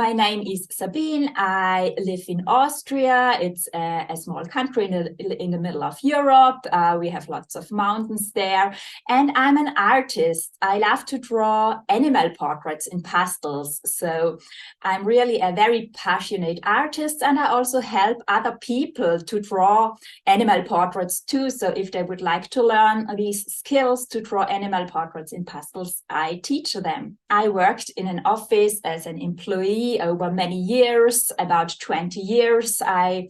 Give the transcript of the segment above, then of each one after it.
My name is Sabine. I live in Austria. It's a small country in the middle of Europe. We have lots of mountains there. And I'm an artist. I love to draw animal portraits in pastels. So I'm really a very passionate artist. And I also help other people to draw animal portraits too. So if they would like to learn these skills to draw animal portraits in pastels, I teach them. I worked in an office as an employee over many years, about 20 years. I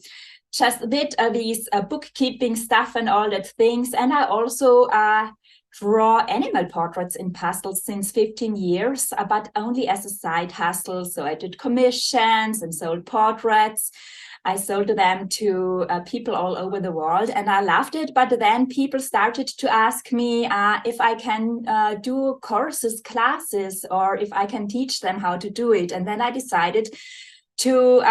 just did these bookkeeping stuff and all that things. And I also draw animal portraits in pastels since 15 years, but only as a side hustle. So I did commissions and sold portraits. I sold them to people all over the world, and I loved it. But then people started to ask me if I can do courses, classes, or if I can teach them how to do it. And then I decided to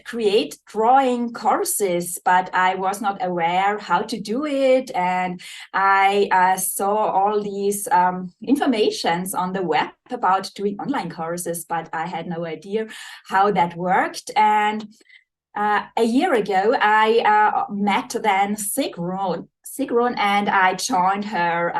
create drawing courses, but I was not aware how to do it. And I saw all these informations on the web about doing online courses, but I had no idea how that worked. And a year ago, I met then Sigrun, and I joined her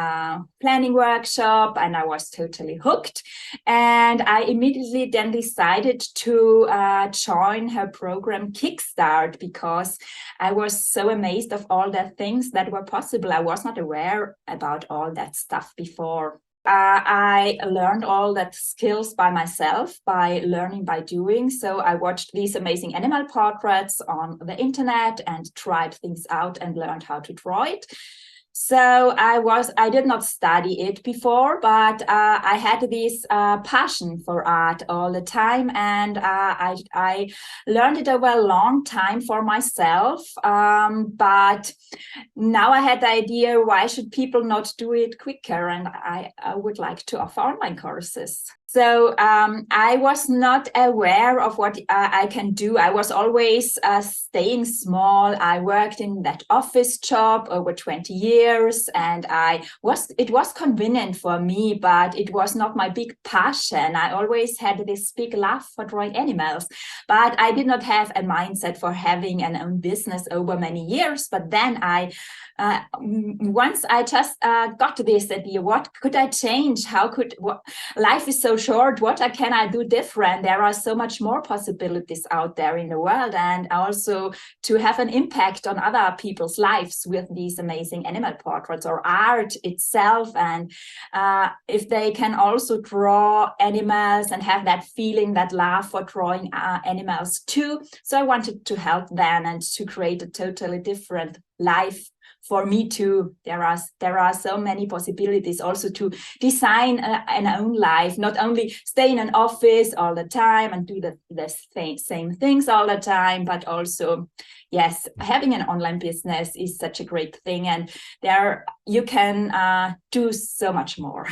planning workshop, and I was totally hooked. And I immediately then decided to join her program Kickstart, because I was so amazed of all the things that were possible. I was not aware about all that stuff before. I learned all that skills by myself, by learning by doing. So I watched these amazing animal portraits on the internet and tried things out and learned how to draw it. So I did not study it before, but I had this passion for art all the time, and I learned it over a long time for myself. But now I had the idea, why should people not do it quicker? And I would like to offer online courses. So I was not aware of what I can do. I was always staying small. I worked in that office job over 20 years, and it was convenient for me, but it was not my big passion. I always had this big love for drawing animals, but I did not have a mindset for having an own business over many years. But then once I just got this idea, what could I change? Life is so short. What can I do different? There are so much more possibilities out there in the world, and also to have an impact on other people's lives with these amazing animal portraits or art itself. And if they can also draw animals and have that feeling, that love for drawing animals too. So I wanted to help them and to create a totally different life for me too. There are so many possibilities also to design an own life, not only stay in an office all the time and do the same things all the time, but also, yes, having an online business is such a great thing, and there you can do so much more.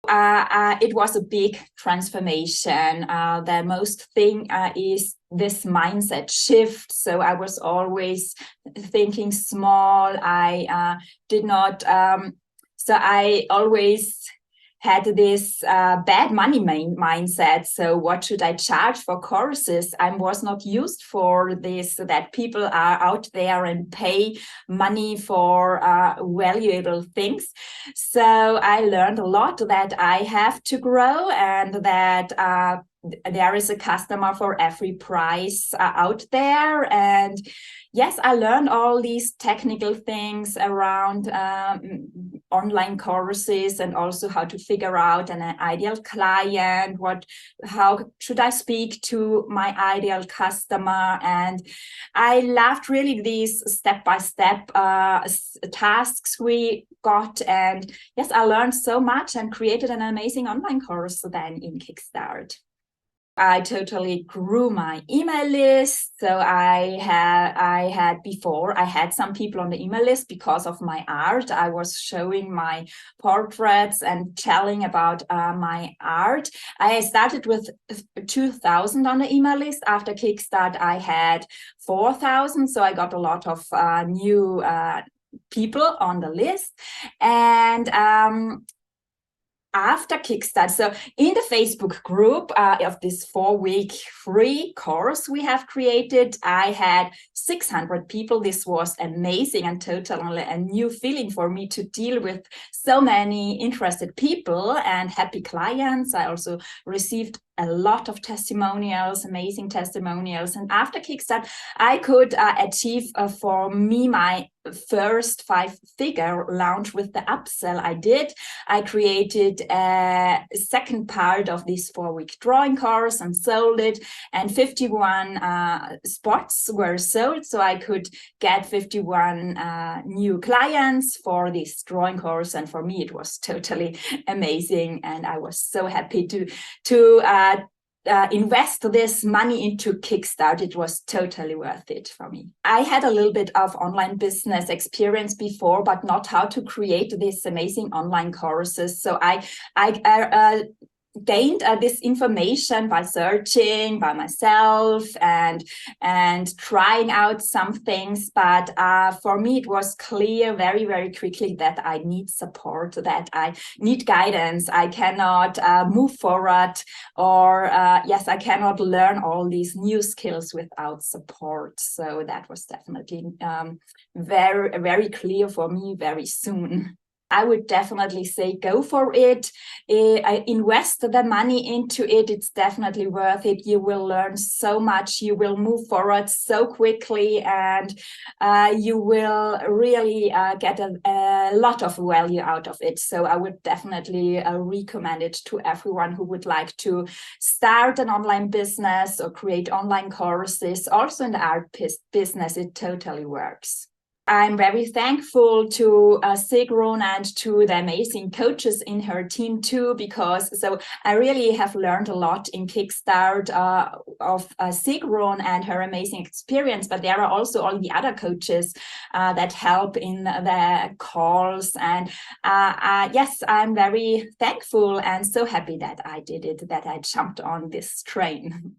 It was a big transformation. The most thing is this mindset shift. So I was always thinking small. I did not. So I always had this bad money mindset. So what should I charge for courses? I was not used for this, that people are out there and pay money for valuable things. So I learned a lot that I have to grow, and that there is a customer for every price out there. And yes, I learned all these technical things around online courses, and also how to figure out an ideal client, how should I speak to my ideal customer. And I loved really these step-by-step tasks we got. And yes, I learned so much and created an amazing online course then in Kickstart. I totally grew my email list. So I had some people on the email list because of my art. I was showing my portraits and telling about my art. I started with 2,000 on the email list. After Kickstart, I had 4,000. So I got a lot of new people on the list. And after Kickstart, so in the Facebook group of this 4-week free course we have created, I had 600 people. This was amazing and totally a new feeling for me to deal with so many interested people and happy clients. I also received a lot of testimonials, amazing testimonials. And after Kickstart, I could achieve for me my first 5-figure launch with the upsell I did. I created a second part of this 4-week drawing course and sold it, and 51 spots were sold, so I could get 51 new clients for this drawing course. And for me, it was totally amazing, and I was so happy to invest this money into Kickstart. It was totally worth it for me. I had a little bit of online business experience before, but not how to create these amazing online courses. So I gained this information by searching by myself and trying out some things, but for me it was clear very, very quickly that I need support, that I need guidance. I cannot move forward, or yes, I cannot learn all these new skills without support. So that was definitely very, very clear for me very soon. I would definitely say go for it. I invest the money into it. It's definitely worth it. You will learn so much. You will move forward so quickly, and you will really get a lot of value out of it. So I would definitely recommend it to everyone who would like to start an online business or create online courses. Also in the art business, it totally works. I'm very thankful to Sigrun and to the amazing coaches in her team too, because so I really have learned a lot in Kickstart of Sigrun and her amazing experience, but there are also all the other coaches that help in the calls. And yes, I'm very thankful and so happy that I did it, that I jumped on this train.